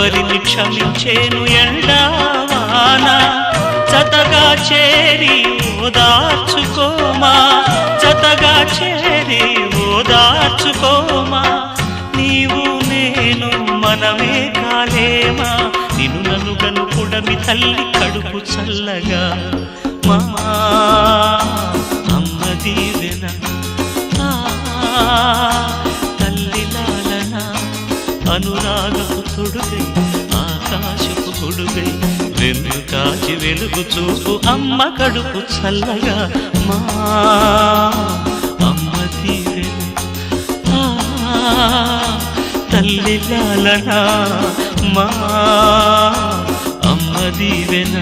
ఎవరిని క్షమించేను ఎండావాన జతగా చేరి ఓదార్చుకోమా జతగా చేరి ఓదార్చుకోమా నీవు నేను మనమే కాలేమా నిన్ను నన్ను గను పుడమి తల్లి కడుపు చల్లగా మా అమ్మ దీవెన తల్లి లాలన అనురాగపు తొడుగై ఆకాశపు గొడుగై వెన్ను కాచి వెలుగు చూపు అమ్మ కడుపు చల్లగా మా అమ్మ దీవెన తల్లి లాలన మా అమ్మ దీవెన